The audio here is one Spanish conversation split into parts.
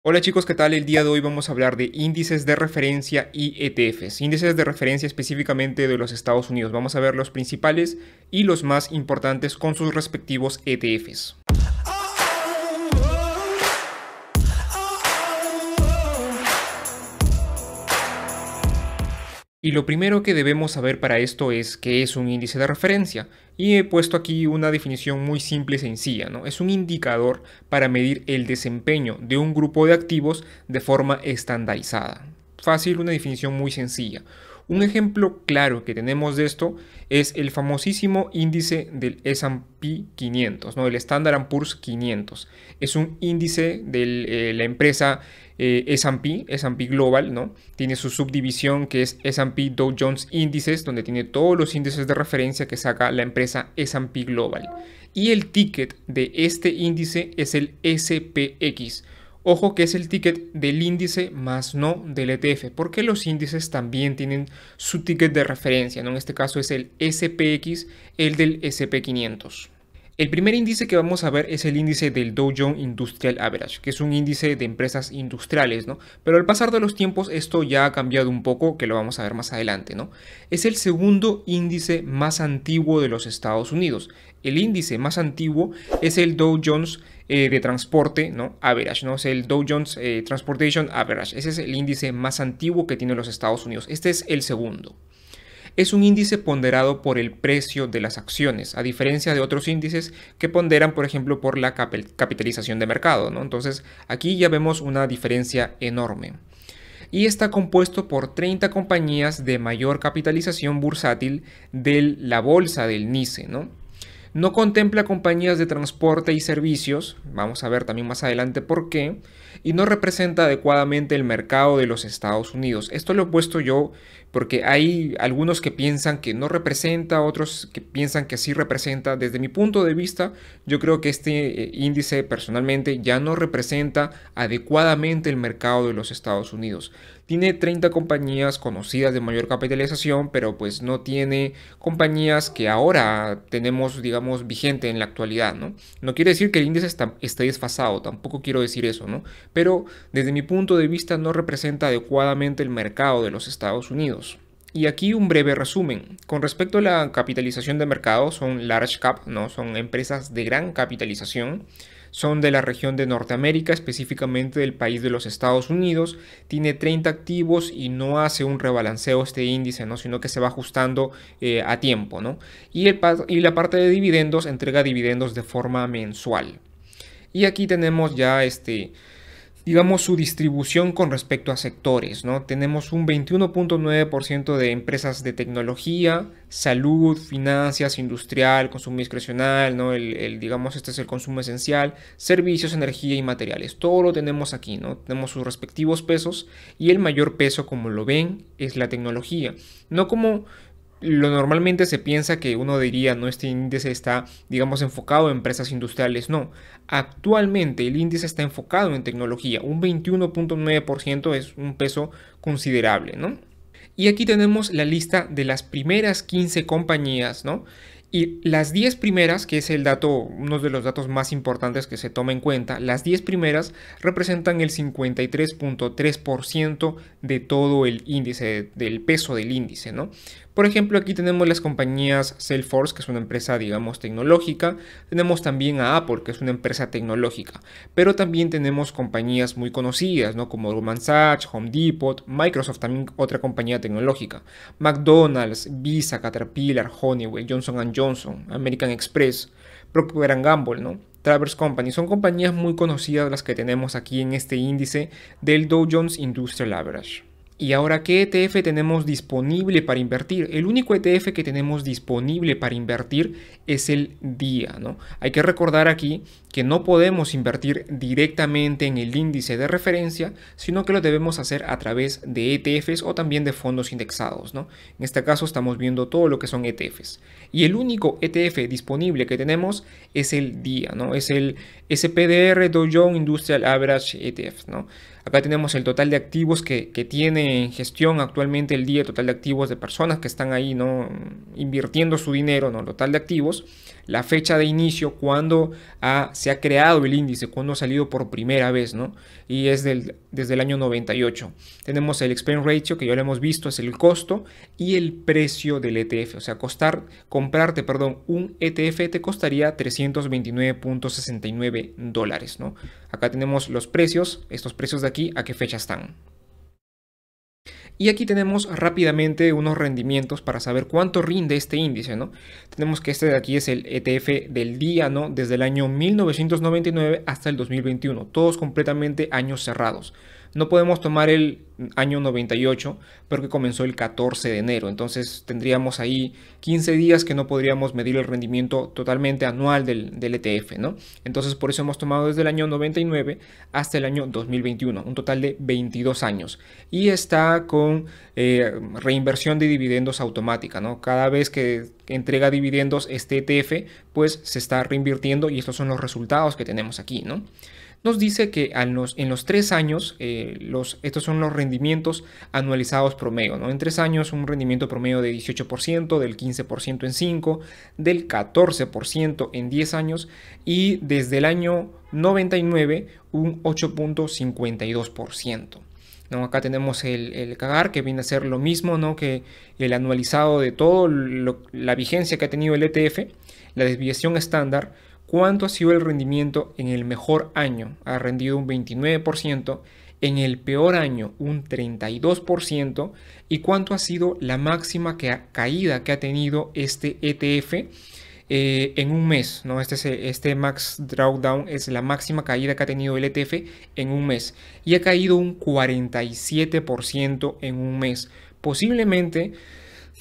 Hola chicos, ¿qué tal? El día de hoy vamos a hablar de índices de referencia y ETFs. Índices de referencia específicamente de los Estados Unidos. Vamos a ver los principales y los más importantes con sus respectivos ETFs. Y lo primero que debemos saber para esto es qué es un índice de referencia. Y he puesto aquí una definición muy simple y sencilla, ¿no? Es un indicador para medir el desempeño de un grupo de activos de forma estandarizada. Fácil, una definición muy sencilla. Un ejemplo claro que tenemos de esto es el famosísimo índice del S&P 500, ¿no? El Standard & Poor's 500. Es un índice de la empresa S&P Global, ¿no? Tiene su subdivisión que es S&P Dow Jones Índices, donde tiene todos los índices de referencia que saca la empresa S&P Global. Y el ticket de este índice es el SPX. Ojo que es el ticket del índice más no del ETF, porque los índices también tienen su ticket de referencia, ¿no? En este caso es el SPX, el del SP500. El primer índice que vamos a ver es el índice del Dow Jones Industrial Average, que es un índice de empresas industriales, ¿no? Pero al pasar de los tiempos esto ya ha cambiado un poco, que lo vamos a ver más adelante, ¿no? Es el segundo índice más antiguo de los Estados Unidos. El índice más antiguo es el Dow Jones de transporte, ¿no? Average, ¿no? Es el Dow Jones Transportation Average. Ese es el índice más antiguo que tienen los Estados Unidos. Este es el segundo. Es un índice ponderado por el precio de las acciones, a diferencia de otros índices que ponderan, por ejemplo, por la capitalización de mercado, ¿no? Entonces, aquí ya vemos una diferencia enorme. Y está compuesto por 30 compañías de mayor capitalización bursátil de la bolsa del NYSE, ¿no? No contempla compañías de transporte y servicios, vamos a ver también más adelante por qué, y no representa adecuadamente el mercado de los Estados Unidos. Esto lo he puesto yo porque hay algunos que piensan que no representa, otros que piensan que sí representa. Desde mi punto de vista, yo creo que este índice personalmente ya no representa adecuadamente el mercado de los Estados Unidos. Tiene 30 compañías conocidas de mayor capitalización, pero pues no tiene compañías que ahora tenemos, digamos, vigente en la actualidad, ¿no? No quiere decir que el índice esté desfasado, tampoco quiero decir eso, ¿no? Pero desde mi punto de vista no representa adecuadamente el mercado de los Estados Unidos. Y aquí un breve resumen. Con respecto a la capitalización de mercado, son large cap, ¿no? Son empresas de gran capitalización. Son de la región de Norteamérica, específicamente del país de los Estados Unidos. Tiene 30 activos y no hace un rebalanceo este índice, ¿no? Sino que se va ajustando a tiempo, ¿no? Y la parte de dividendos entrega dividendos de forma mensual. Y aquí tenemos ya digamos, su distribución con respecto a sectores, ¿no? Tenemos un 21.9% de empresas de tecnología, salud, finanzas, industrial, consumo discrecional, ¿no? Digamos, este es el consumo esencial, servicios, energía y materiales. Todo lo tenemos aquí, ¿no? Tenemos sus respectivos pesos y el mayor peso, como lo ven, es la tecnología. No como lo normalmente se piensa que uno diría, no, este índice está, digamos, enfocado en empresas industriales. No, actualmente el índice está enfocado en tecnología. Un 21.9% es un peso considerable, ¿no? Y aquí tenemos la lista de las primeras 15 compañías, ¿no? Y las 10 primeras, que es el dato, uno de los datos más importantes que se toma en cuenta, las 10 primeras representan el 53.3% de todo el índice, del peso del índice, ¿no? Por ejemplo, aquí tenemos las compañías Salesforce, que es una empresa, digamos, tecnológica. Tenemos también a Apple, que es una empresa tecnológica. Pero también tenemos compañías muy conocidas, ¿no? Como Goldman Sachs, Home Depot, Microsoft, también otra compañía tecnológica. McDonald's, Visa, Caterpillar, Honeywell, Johnson & Johnson, American Express, Procter & Gamble, ¿no? Travers Company. Son compañías muy conocidas las que tenemos aquí en este índice del Dow Jones Industrial Average. Y ahora, ¿qué ETF tenemos disponible para invertir? El único ETF que tenemos disponible para invertir es el DIA, ¿no? Hay que recordar aquí que no podemos invertir directamente en el índice de referencia, sino que lo debemos hacer a través de ETFs o también de fondos indexados, ¿no? En este caso estamos viendo todo lo que son ETFs. Y el único ETF disponible que tenemos es el DIA, ¿no? Es el SPDR Dow Jones Industrial Average ETF, ¿no? Acá tenemos el total de activos que tiene tiene en gestión actualmente el DIE, total de activos de personas que están ahí, ¿no?, invirtiendo su dinero, ¿no?, total de activos, la fecha de inicio, cuando se ha creado el índice, cuando ha salido por primera vez, ¿no? Y es desde el año 98. Tenemos el expense ratio, que ya lo hemos visto, es el costo, y el precio del ETF. O sea, comprarte un ETF te costaría $329.69, ¿no? Acá tenemos los precios, estos precios de aquí, a qué fecha están. Y aquí tenemos rápidamente unos rendimientos para saber cuánto rinde este índice, ¿no? Tenemos que este de aquí es el ETF del día, ¿no?, desde el año 1999 hasta el 2021, todos completamente años cerrados. No podemos tomar el año 98 porque comenzó el 14 de enero, entonces tendríamos ahí 15 días que no podríamos medir el rendimiento totalmente anual del ETF, ¿no? Entonces por eso hemos tomado desde el año 99 hasta el año 2021, un total de 22 años. Y está con reinversión de dividendos automática, ¿no? Cada vez que entrega dividendos este ETF, pues se está reinvirtiendo, y estos son los resultados que tenemos aquí, ¿no? Nos dice que en los 3 años, estos son los rendimientos anualizados promedio, ¿no? En 3 años un rendimiento promedio de 18%, del 15% en 5, del 14% en 10 años, y desde el año 99 un 8.52%. ¿No? Acá tenemos el CAGR, que viene a ser lo mismo, ¿no?, que el anualizado de todo la vigencia que ha tenido el ETF, la desviación estándar. ¿Cuánto ha sido el rendimiento en el mejor año? Ha rendido un 29%, en el peor año un 32%, y cuánto ha sido la máxima caída que ha tenido este ETF en un mes, ¿no? Este Max Drawdown es la máxima caída que ha tenido el ETF en un mes, y ha caído un 47% en un mes, posiblemente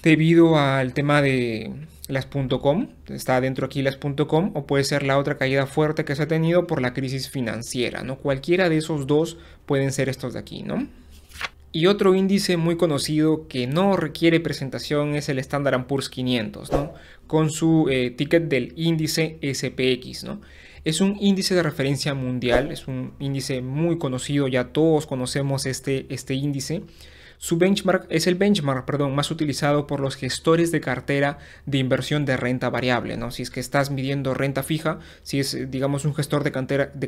debido al tema de las .com, está dentro aquí las .com, o puede ser la otra caída fuerte que se ha tenido por la crisis financiera, ¿no? Cualquiera de esos dos pueden ser estos de aquí, ¿no? Y otro índice muy conocido que no requiere presentación es el Standard & Poor's 500, ¿no?, con su ticket del índice SPX, ¿no? Es un índice de referencia mundial, es un índice muy conocido, ya todos conocemos este índice. Su benchmark es el benchmark, más utilizado por los gestores de cartera de inversión de renta variable, ¿no? Si es que estás midiendo renta fija, si es, digamos, un gestor de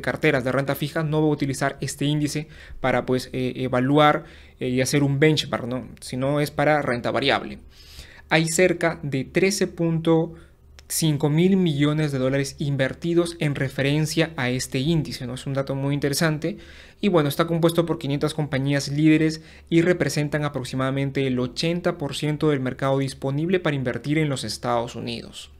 carteras de renta fija, no va a utilizar este índice para, pues, evaluar y hacer un benchmark, ¿no?, sino es para renta variable. Hay cerca de 13.5 mil millones de dólares invertidos en referencia a este índice, ¿no? Es un dato muy interesante. Y bueno, está compuesto por 500 compañías líderes y representan aproximadamente el 80% del mercado disponible para invertir en los Estados Unidos.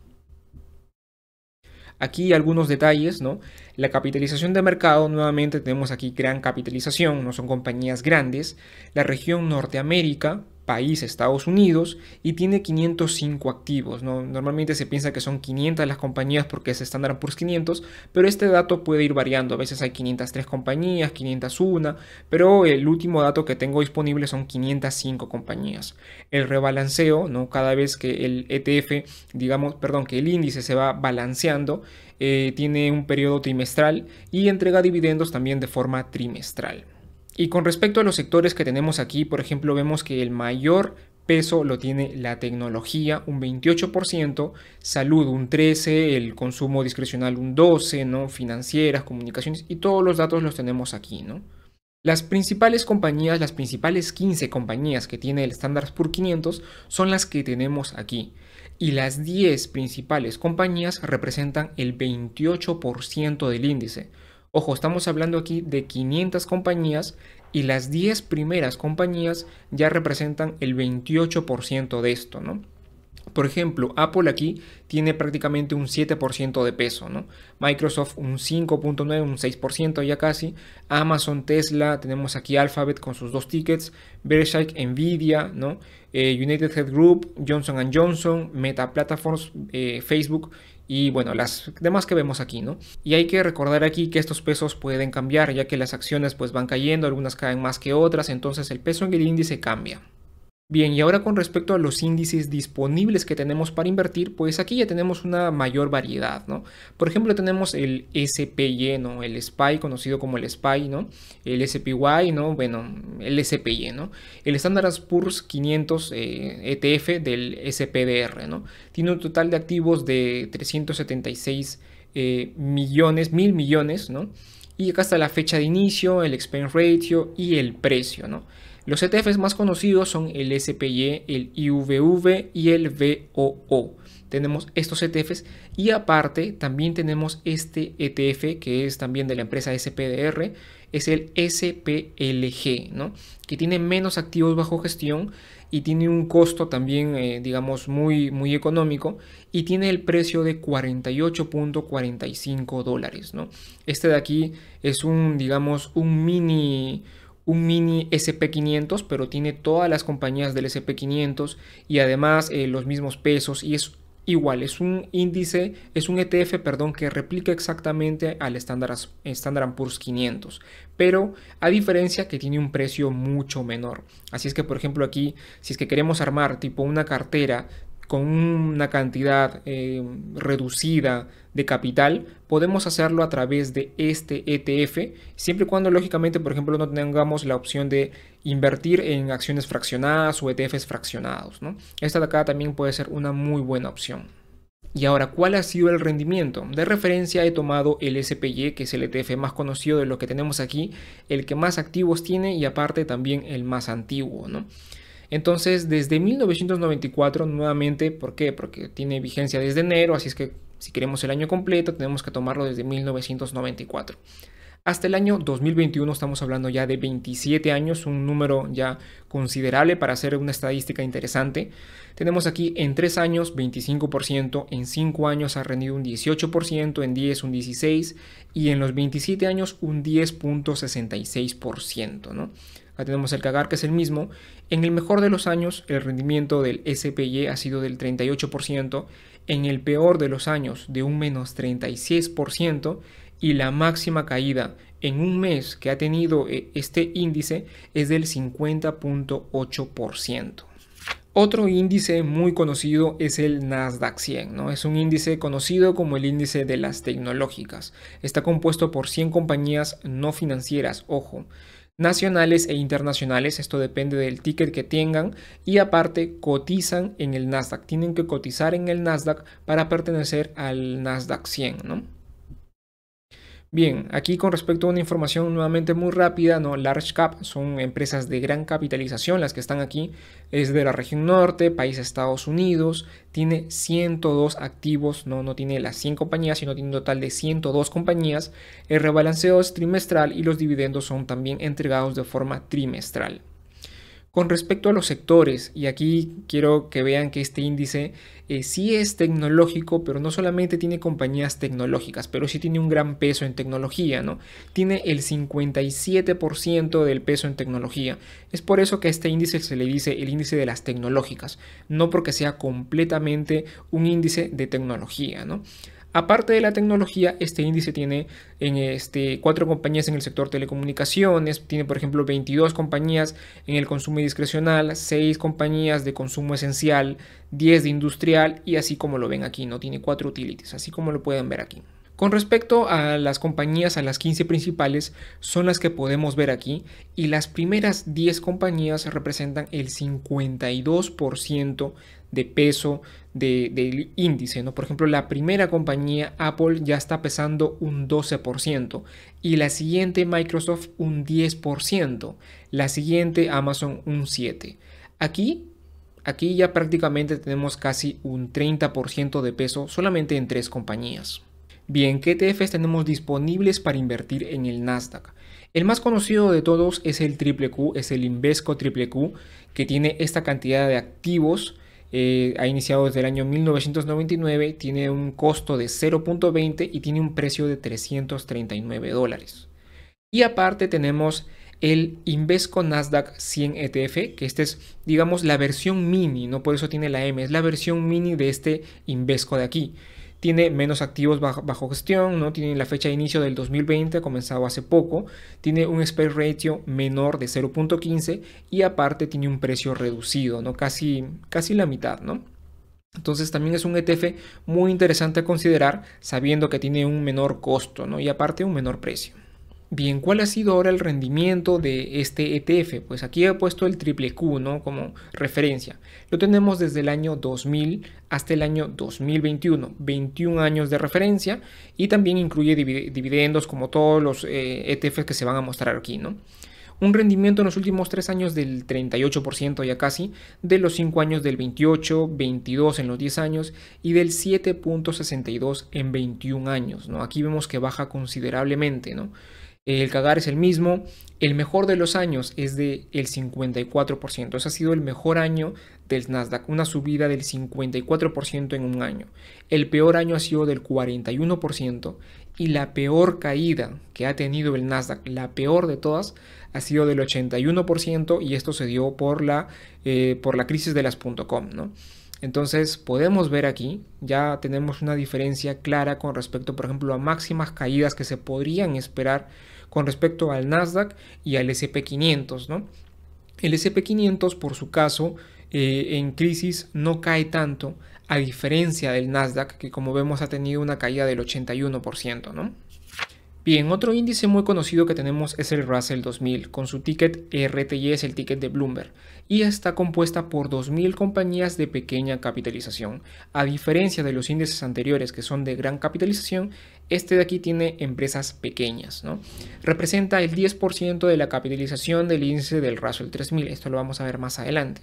Aquí algunos detalles, ¿no? La capitalización de mercado, nuevamente tenemos aquí gran capitalización, no son compañías grandes. La región Norteamérica, país Estados Unidos, y tiene 505 activos, ¿no? Normalmente se piensa que son 500 las compañías porque es Standard & Poor's 500, pero este dato puede ir variando. A veces hay 503 compañías, 501, pero el último dato que tengo disponible son 505 compañías. El rebalanceo, ¿no?, cada vez que el ETF, que el índice se va balanceando, tiene un periodo trimestral y entrega dividendos también de forma trimestral. Y con respecto a los sectores que tenemos aquí, por ejemplo, vemos que el mayor peso lo tiene la tecnología, un 28%, salud un 13%, el consumo discrecional un 12%, ¿no?, financieras, comunicaciones, y todos los datos los tenemos aquí, ¿no? Las principales compañías, las principales 15 compañías que tiene el Standard & Poor's 500 son las que tenemos aquí. Y las 10 principales compañías representan el 28% del índice. Ojo, estamos hablando aquí de 500 compañías y las 10 primeras compañías ya representan el 28% de esto, ¿no? Por ejemplo, Apple aquí tiene prácticamente un 7% de peso, ¿no? Microsoft un 5.9%, un 6% ya casi. Amazon, Tesla, tenemos aquí Alphabet con sus 2 tickets, Berkshire, Nvidia, ¿no? United Health Group, Johnson & Johnson, Meta Platforms, Facebook y bueno, las demás que vemos aquí, ¿no? Y hay que recordar aquí que estos pesos pueden cambiar, ya que las acciones pues van cayendo, algunas caen más que otras, entonces el peso en el índice cambia. Bien, y ahora con respecto a los índices disponibles que tenemos para invertir, pues aquí ya tenemos una mayor variedad, ¿no? Por ejemplo, tenemos el SPY, ¿no? El SPY, conocido como el SPY, ¿no? El SPY, ¿no? Bueno, el SPY, ¿no? El Standard Poor's 500 ETF del SPDR, ¿no? Tiene un total de activos de 376 millones, mil millones, ¿no? Y acá está la fecha de inicio, el expense ratio y el precio, ¿no? Los ETFs más conocidos son el SPY, el IVV y el VOO. Tenemos estos ETFs y aparte también tenemos este ETF que es también de la empresa SPDR, es el SPLG, ¿no? Que tiene menos activos bajo gestión y tiene un costo también, digamos, muy económico y tiene el precio de 48.45 dólares, ¿no? Este de aquí es un, digamos, un mini SP500, pero tiene todas las compañías del SP500 y además los mismos pesos y es igual, es un índice, es un ETF, perdón, que replica exactamente al Standard Poor's 500, pero a diferencia que tiene un precio mucho menor. Así es que, por ejemplo, aquí, si es que queremos armar tipo una cartera con una cantidad reducida de capital, podemos hacerlo a través de este ETF, siempre y cuando lógicamente, por ejemplo, no tengamos la opción de invertir en acciones fraccionadas o ETFs fraccionados, ¿no? Esta de acá también puede ser una muy buena opción. Y ahora, ¿cuál ha sido el rendimiento? De referencia he tomado el SPY, que es el ETF más conocido de lo que tenemos aquí, el que más activos tiene y aparte también el más antiguo, ¿no? Entonces, desde 1994, nuevamente, ¿por qué? Porque tiene vigencia desde enero, así es que si queremos el año completo, tenemos que tomarlo desde 1994. Hasta el año 2021 estamos hablando ya de 27 años, un número ya considerable para hacer una estadística interesante. Tenemos aquí en 3 años 25%, en 5 años ha rendido un 18%, en 10 un 16% y en los 27 años un 10.66%, ¿no? Acá tenemos el CAGR que es el mismo. En el mejor de los años el rendimiento del SPY ha sido del 38%, en el peor de los años de un menos 36% y la máxima caída en un mes que ha tenido este índice es del 50.8%. Otro índice muy conocido es el Nasdaq 100, ¿no? Es un índice conocido como el índice de las tecnológicas. Está compuesto por 100 compañías no financieras, ojo, nacionales e internacionales, esto depende del ticket que tengan y aparte cotizan en el Nasdaq, tienen que cotizar en el Nasdaq para pertenecer al Nasdaq 100, ¿no? Bien, aquí con respecto a una información nuevamente muy rápida, ¿no? Large Cap son empresas de gran capitalización, las que están aquí, es de la región norte, país Estados Unidos, tiene 102 activos, no tiene las 100 compañías, sino tiene un total de 102 compañías, el rebalanceo es trimestral y los dividendos son también entregados de forma trimestral. Con respecto a los sectores, y aquí quiero que vean que este índice sí es tecnológico, pero no solamente tiene compañías tecnológicas, pero sí tiene un gran peso en tecnología, ¿no? Tiene el 57% del peso en tecnología. Es por eso que a este índice se le dice el índice de las tecnológicas, no porque sea completamente un índice de tecnología, ¿no? Aparte de la tecnología, este índice tiene 4 compañías en el sector telecomunicaciones, tiene por ejemplo 22 compañías en el consumo discrecional, 6 compañías de consumo esencial, 10 de industrial y así como lo ven aquí, no tiene 4 utilities, así como lo pueden ver aquí. Con respecto a las compañías, a las 15 principales, son las que podemos ver aquí y las primeras 10 compañías representan el 52% de peso del índice, ¿no? Por ejemplo, la primera compañía, Apple, ya está pesando un 12% y la siguiente, Microsoft, un 10%, la siguiente, Amazon, un 7%. Aquí ya prácticamente tenemos casi un 30% de peso solamente en 3 compañías. Bien, ¿qué ETFs tenemos disponibles para invertir en el Nasdaq? El más conocido de todos es el QQQ, es el Invesco QQQ, que tiene esta cantidad de activos. Ha iniciado desde el año 1999, tiene un costo de 0.20 y tiene un precio de 339 dólares. Y aparte tenemos el Invesco Nasdaq 100 ETF, que este es, digamos, la versión mini, no por eso tiene la M, es la versión mini de este Invesco de aquí. tiene menos activos bajo gestión, ¿no? Tiene la fecha de inicio del 2020, ha comenzado hace poco, tiene un spread ratio menor de 0.15 y aparte tiene un precio reducido, ¿no? Casi la mitad, ¿no? Entonces también es un ETF muy interesante a considerar sabiendo que tiene un menor costo, ¿no? Y aparte un menor precio. Bien, ¿cuál ha sido ahora el rendimiento de este ETF? Pues aquí he puesto el triple Q, ¿no? Como referencia. Lo tenemos desde el año 2000 hasta el año 2021, 21 años de referencia y también incluye dividendos como todos los ETFs que se van a mostrar aquí, ¿no? Un rendimiento en los últimos 3 años del 38% ya casi, de los 5 años del 28, 22 en los 10 años y del 7.62 en 21 años, ¿no? Aquí vemos que baja considerablemente, ¿no? El CAGR es el mismo, el mejor de los años es del 54%, ese ha sido el mejor año del Nasdaq, una subida del 54% en un año. El peor año ha sido del 41% y la peor caída que ha tenido el Nasdaq, la peor de todas, ha sido del 81% y esto se dio por la crisis de las .com, ¿no? Entonces podemos ver aquí, ya tenemos una diferencia clara con respecto, por ejemplo, a máximas caídas que se podrían esperar con respecto al Nasdaq y al S&P 500, ¿no? El S&P 500, por su caso, en crisis no cae tanto, a diferencia del Nasdaq, que como vemos ha tenido una caída del 81%, ¿no? Bien, otro índice muy conocido que tenemos es el Russell 2000, con su ticket RTY, es el ticket de Bloomberg, y está compuesta por 2.000 compañías de pequeña capitalización. A diferencia de los índices anteriores que son de gran capitalización, este de aquí tiene empresas pequeñas, ¿no? Representa el 10% de la capitalización del índice del Russell 3000, esto lo vamos a ver más adelante.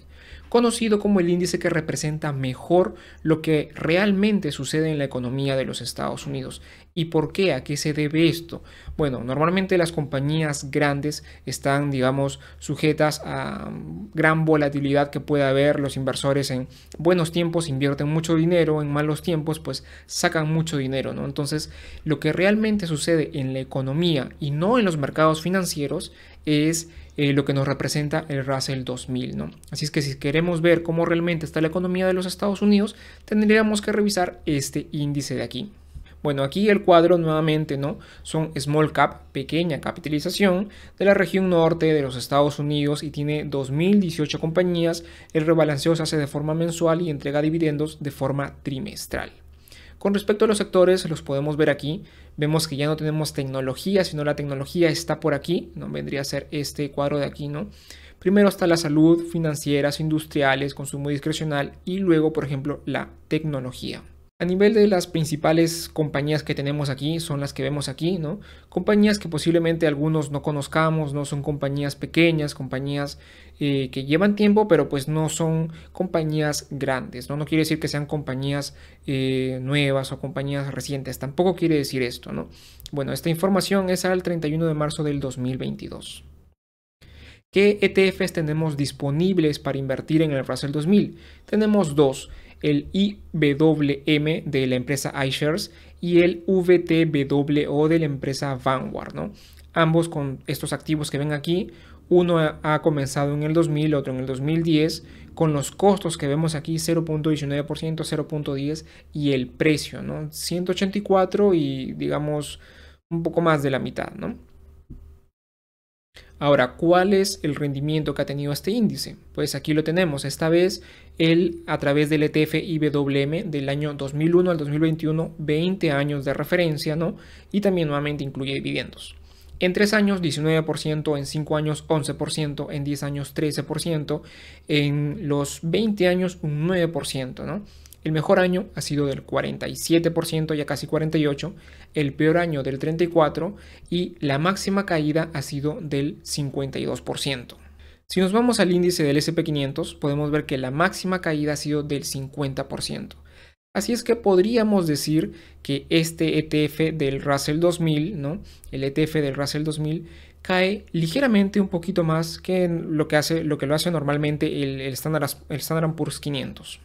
Conocido como el índice que representa mejor lo que realmente sucede en la economía de los Estados Unidos. ¿Y por qué? ¿A qué se debe esto? Bueno, normalmente las compañías grandes están, digamos, sujetas a gran volatilidad que puede haber. Los inversores en buenos tiempos invierten mucho dinero, en malos tiempos pues sacan mucho dinero, ¿no? Entonces, lo que realmente sucede en la economía y no en los mercados financieros es lo que nos representa el Russell 2000, ¿no? Así es que si queremos ver cómo realmente está la economía de los Estados Unidos, tendríamos que revisar este índice de aquí. Bueno, aquí el cuadro nuevamente, ¿no? Son small cap, pequeña capitalización, de la región norte de los Estados Unidos y tiene 2018 compañías. El rebalanceo se hace de forma mensual y entrega dividendos de forma trimestral. Con respecto a los sectores, los podemos ver aquí. Vemos que ya no tenemos tecnología, sino la tecnología está por aquí, ¿no? Vendría a ser este cuadro de aquí, ¿no? Primero está la salud, financieras, industriales, consumo discrecional y luego, por ejemplo, la tecnología. A nivel de las principales compañías que tenemos aquí, son las que vemos aquí, ¿no? Compañías que posiblemente algunos no conozcamos, no son compañías pequeñas, compañías que llevan tiempo, pero pues no son compañías grandes, ¿no? No quiere decir que sean compañías nuevas o compañías recientes, tampoco quiere decir esto, ¿no? Bueno, esta información es al 31 de marzo del 2022. ¿Qué ETFs tenemos disponibles para invertir en el Russell 2000? Tenemos dos. El IWM de la empresa iShares y el VTWO de la empresa Vanguard, ¿no? Ambos con estos activos que ven aquí, uno ha comenzado en el 2000, otro en el 2010, con los costos que vemos aquí 0.19%, 0.10 y el precio, ¿no? 184 y digamos un poco más de la mitad, ¿no? Ahora, ¿cuál es el rendimiento que ha tenido este índice? Pues aquí lo tenemos, esta vez a través del ETF IWM del año 2001 al 2021, 20 años de referencia, ¿no? Y también nuevamente incluye dividendos. En 3 años 19%, en 5 años 11%, en 10 años 13%, en los 20 años un 9%, ¿no? El mejor año ha sido del 47%, ya casi 48%, el peor año del 34% y la máxima caída ha sido del 52%. Si nos vamos al índice del S&P 500, podemos ver que la máxima caída ha sido del 50%. Así es que podríamos decir que este ETF del Russell 2000, ¿no? El ETF del Russell 2000 cae ligeramente un poquito más que lo que lo hace normalmente el Standard & Poor's 500.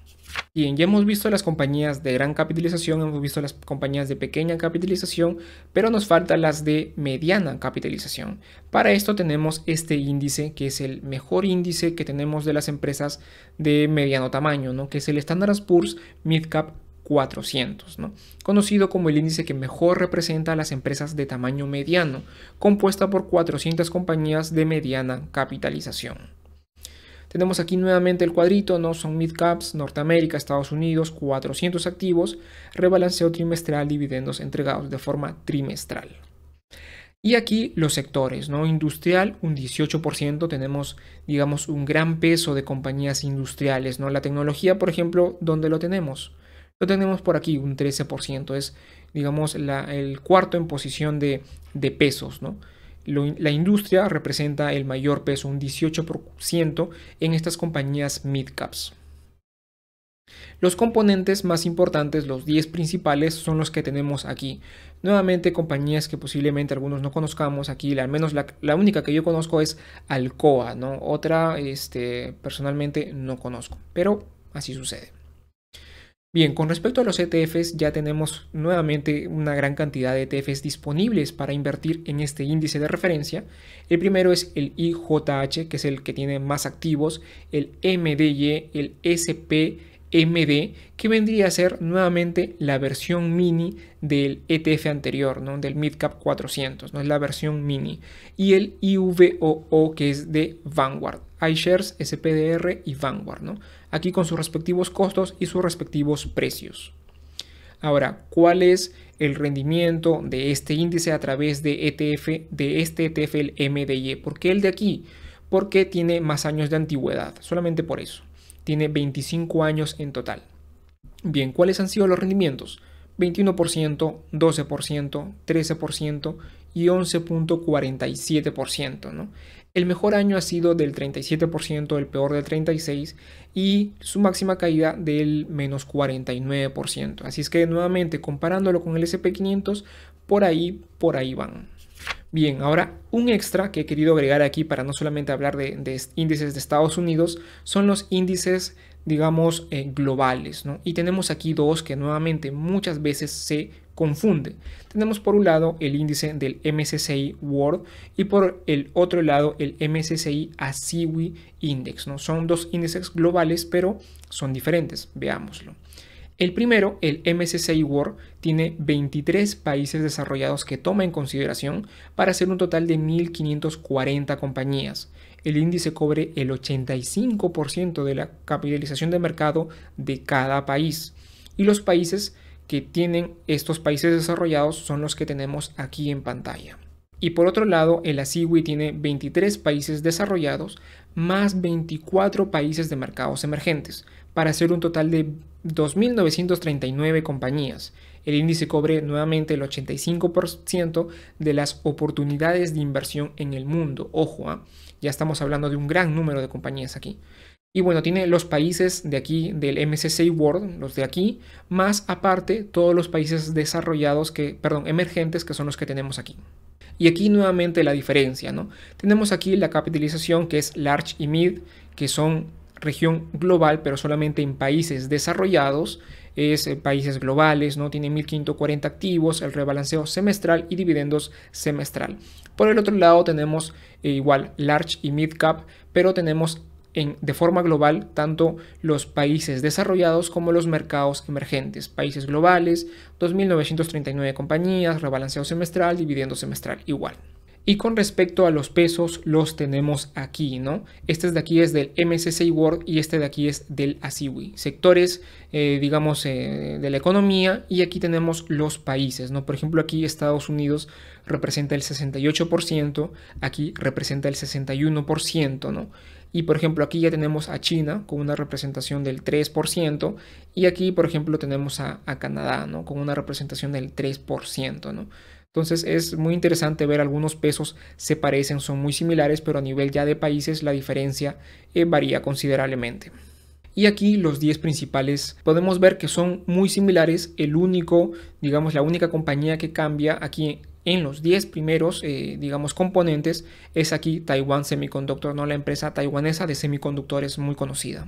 Bien, ya hemos visto las compañías de gran capitalización, hemos visto las compañías de pequeña capitalización, pero nos faltan las de mediana capitalización. Para esto tenemos este índice, que es el mejor índice que tenemos de las empresas de mediano tamaño, ¿no? Que es el Standard & Poor's Mid Cap 400, ¿no? Conocido como el índice que mejor representa a las empresas de tamaño mediano, compuesta por 400 compañías de mediana capitalización. Tenemos aquí nuevamente el cuadrito, ¿no? Son mid-caps, Norteamérica, Estados Unidos, 400 activos, rebalanceo trimestral, dividendos entregados de forma trimestral. Y aquí los sectores, ¿no? Industrial, un 18%, tenemos, digamos, un gran peso de compañías industriales, ¿no? La tecnología, por ejemplo, ¿dónde lo tenemos? Lo tenemos por aquí, un 13%, es, digamos, el cuarto en posición de pesos, ¿no? La industria representa el mayor peso, un 18% en estas compañías mid-caps. Los componentes más importantes, los 10 principales, son los que tenemos aquí. Nuevamente, compañías que posiblemente algunos no conozcamos aquí, al menos la única que yo conozco es Alcoa, ¿no? Otra, personalmente no conozco, pero así sucede. Bien, con respecto a los ETFs, ya tenemos nuevamente una gran cantidad de ETFs disponibles para invertir en este índice de referencia. El primero es el IJH, que es el que tiene más activos, el MDY, el SPMD, que vendría a ser nuevamente la versión mini del ETF anterior, ¿no? Del Midcap 400, ¿no? Es la versión mini. Y el IVOO, que es de Vanguard, iShares, SPDR y Vanguard, ¿no? Aquí con sus respectivos costos y sus respectivos precios. Ahora, ¿cuál es el rendimiento de este índice a través de este ETF, el MDY? ¿Por qué el de aquí? Porque tiene más años de antigüedad, solamente por eso. Tiene 25 años en total. Bien, ¿cuáles han sido los rendimientos? 21%, 12%, 13% y 11.47%, ¿no? El mejor año ha sido del 37%, el peor del 36% y su máxima caída del menos 49%. Así es que nuevamente comparándolo con el SP500, por ahí van. Bien, ahora un extra que he querido agregar aquí para no solamente hablar de índices de Estados Unidos son los índices, digamos, globales, ¿no? Y tenemos aquí dos que nuevamente muchas veces se confunden. Tenemos por un lado el índice del MSCI World y por el otro lado el MSCI ASIWI Index, ¿no? Son dos índices globales, pero son diferentes. Veámoslo. El primero, el MSCI World, tiene 23 países desarrollados que toma en consideración para hacer un total de 1.540 compañías. El índice cubre el 85% de la capitalización de mercado de cada país. Y los países que tienen estos países desarrollados son los que tenemos aquí en pantalla. Y por otro lado, el ASIWI tiene 23 países desarrollados más 24 países de mercados emergentes, para hacer un total de 2.939 compañías. El índice cubre nuevamente el 85% de las oportunidades de inversión en el mundo. Ojo, ya estamos hablando de un gran número de compañías aquí. Y bueno, tiene los países de aquí del MSCI World, los de aquí, más aparte todos los países desarrollados emergentes que son los que tenemos aquí. Y aquí nuevamente la diferencia, ¿no? Tenemos aquí la capitalización que es Large y Mid, que son región global, pero solamente en países desarrollados, es países globales, ¿no? Tiene 1.540 activos, el rebalanceo semestral y dividendos semestral. Por el otro lado tenemos igual Large y Mid Cap, pero tenemos de forma global tanto los países desarrollados como los mercados emergentes. Países globales, 2.939 compañías, rebalanceo semestral, dividendo semestral igual. Y con respecto a los pesos, los tenemos aquí, ¿no? Este de aquí es del MSCI World y este de aquí es del ASIWI. Sectores, digamos, de la economía, y aquí tenemos los países, ¿no? Por ejemplo, aquí Estados Unidos representa el 68%, aquí representa el 61%, ¿no? Y por ejemplo, aquí ya tenemos a China con una representación del 3%, y aquí, por ejemplo, tenemos a Canadá, ¿no? Con una representación del 3%, ¿no? Entonces es muy interesante ver algunos pesos se parecen, son muy similares, pero a nivel ya de países la diferencia varía considerablemente. Y aquí los 10 principales podemos ver que son muy similares. La única compañía que cambia aquí en los 10 primeros, componentes es aquí Taiwan Semiconductor, ¿no? La empresa taiwanesa de semiconductores muy conocida.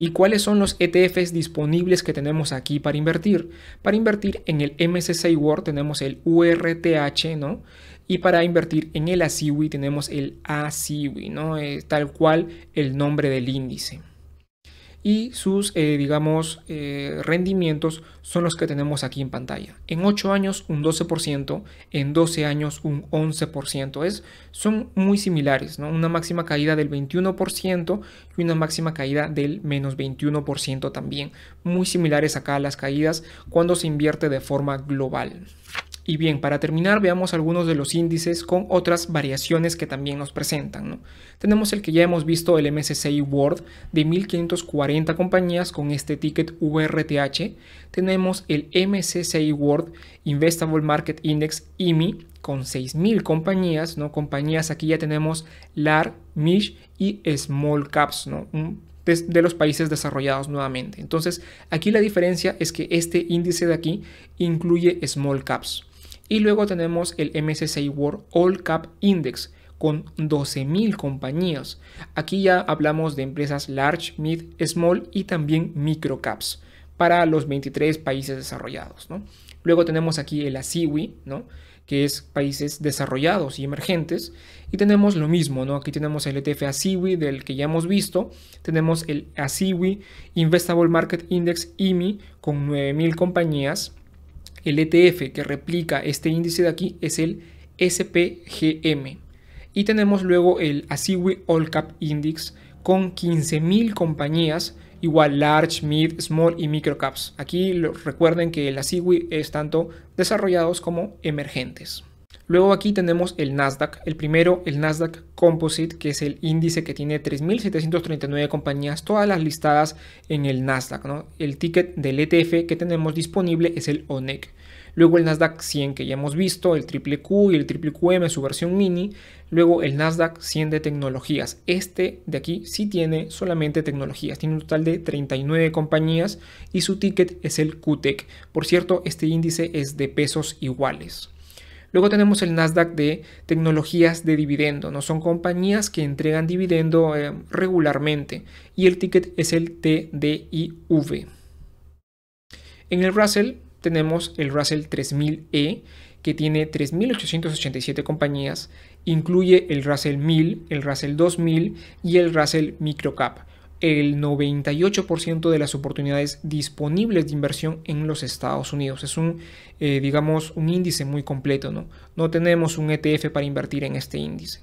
¿Y cuáles son los ETFs disponibles que tenemos aquí para invertir? Para invertir en el MSCI World tenemos el URTH, ¿no? Y para invertir en el ASIWI tenemos el ASIWI, ¿no? Tal cual el nombre del índice. y sus, rendimientos son los que tenemos aquí en pantalla. En 8 años un 12%, en 12 años un 11%. Son muy similares, ¿no? Una máxima caída del 21% y una máxima caída del menos 21% también. Muy similares acá a las caídas cuando se invierte de forma global. Y bien, para terminar, veamos algunos de los índices con otras variaciones que también nos presentan, ¿no? Tenemos el que ya hemos visto, el MSCI World, de 1540 compañías con este ticket VRTH. Tenemos el MSCI World Investable Market Index IMI con 6000 compañías, ¿no? Compañías, aquí ya tenemos Large, Mid y Small Caps, ¿no? De los países desarrollados nuevamente. Entonces, aquí la diferencia es que este índice de aquí incluye Small Caps. Y luego tenemos el MSCI World All Cap Index con 12.000 compañías. Aquí ya hablamos de empresas large, mid, small y también micro caps para los 23 países desarrollados, ¿no? Luego tenemos aquí el ASIWI, ¿no? Que es países desarrollados y emergentes. Y tenemos lo mismo, ¿no? Aquí tenemos el ETF ASIWI del que ya hemos visto. Tenemos el ASIWI Investable Market Index IMI con 9.000 compañías. El ETF que replica este índice de aquí es el SPGM. Y tenemos luego el ASIWI All Cap Index con 15.000 compañías, igual large, mid, small y micro caps. Aquí recuerden que el ASIWI es tanto desarrollados como emergentes. Luego aquí tenemos el Nasdaq, el primero, el Nasdaq Composite, que es el índice que tiene 3.739 compañías, todas las listadas en el Nasdaq, ¿no? El ticket del ETF que tenemos disponible es el ONEC. Luego el Nasdaq 100 que ya hemos visto, el QQQ y el QQM, su versión mini. Luego el Nasdaq 100 de tecnologías. Este de aquí sí tiene solamente tecnologías. Tiene un total de 39 compañías y su ticket es el QTEC. Por cierto, este índice es de pesos iguales. Luego tenemos el Nasdaq de tecnologías de dividendo, ¿no? Son compañías que entregan dividendo regularmente y el ticket es el TDIV. En el Russell tenemos el Russell 3000E que tiene 3.887 compañías, incluye el Russell 1000, el Russell 2000 y el Russell Microcap. El 98% de las oportunidades disponibles de inversión en los Estados Unidos. Es un índice muy completo, ¿no? No tenemos un ETF para invertir en este índice.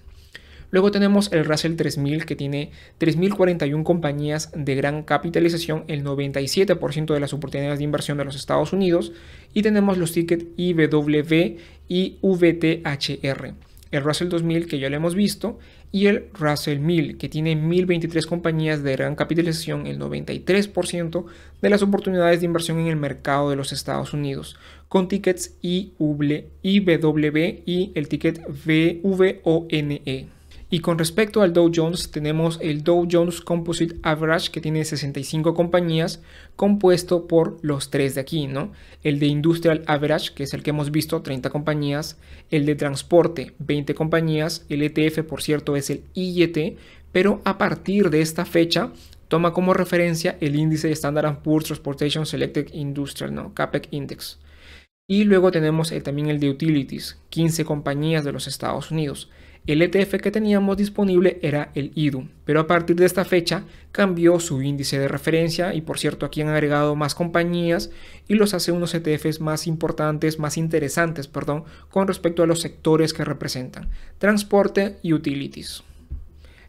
Luego tenemos el Russell 3000 que tiene 3.041 compañías de gran capitalización, el 97% de las oportunidades de inversión de los Estados Unidos. Y tenemos los tickets IWV y VTHR. El Russell 2000 que ya lo hemos visto y el Russell 1000 que tiene 1.023 compañías de gran capitalización, el 93% de las oportunidades de inversión en el mercado de los Estados Unidos, con tickets IWV y el ticket VVONE. Y con respecto al Dow Jones, tenemos el Dow Jones Composite Average que tiene 65 compañías, compuesto por los tres de aquí, ¿no? El de Industrial Average, que es el que hemos visto, 30 compañías, el de Transporte, 20 compañías, el ETF, por cierto, es el IET, pero a partir de esta fecha toma como referencia el índice de Standard & Poor's Transportation Selected Industrial, ¿no? CAPEC Index. Y luego tenemos también el de Utilities, 15 compañías de los Estados Unidos. El ETF que teníamos disponible era el IDU, pero a partir de esta fecha cambió su índice de referencia y por cierto aquí han agregado más compañías y los hace unos ETFs más importantes, más interesantes, con respecto a los sectores que representan, transporte y utilities.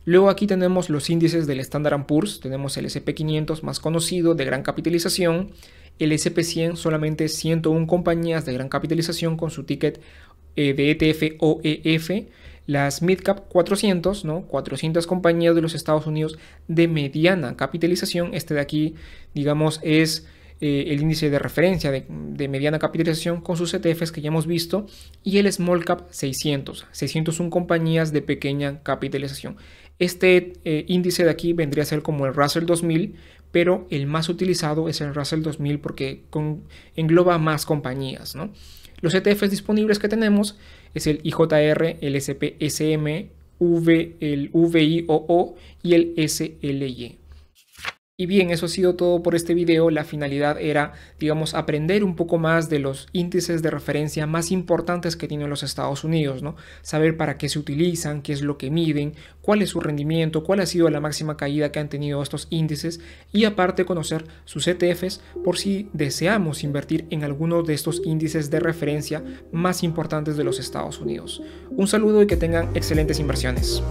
Luego aquí tenemos los índices del Standard & Poor's, tenemos el SP500 más conocido de gran capitalización, el SP100 solamente 101 compañías de gran capitalización con su ticket de ETF OEF, las Midcap 400, ¿no? 400 compañías de los Estados Unidos de mediana capitalización. Este de aquí, digamos, es el índice de referencia de mediana capitalización con sus ETFs que ya hemos visto. Y el Small Cap 600, 601 compañías de pequeña capitalización. Este índice de aquí vendría a ser como el Russell 2000, pero el más utilizado es el Russell 2000 porque engloba más compañías, ¿no? Los ETFs disponibles que tenemos es el IJR, el SPSM, el VIOO y el SLY. Y bien, eso ha sido todo por este video. La finalidad era, digamos, aprender un poco más de los índices de referencia más importantes que tienen los Estados Unidos, ¿no? Saber para qué se utilizan, qué es lo que miden, cuál es su rendimiento, cuál ha sido la máxima caída que han tenido estos índices y aparte conocer sus ETFs por si deseamos invertir en alguno de estos índices de referencia más importantes de los Estados Unidos. Un saludo y que tengan excelentes inversiones.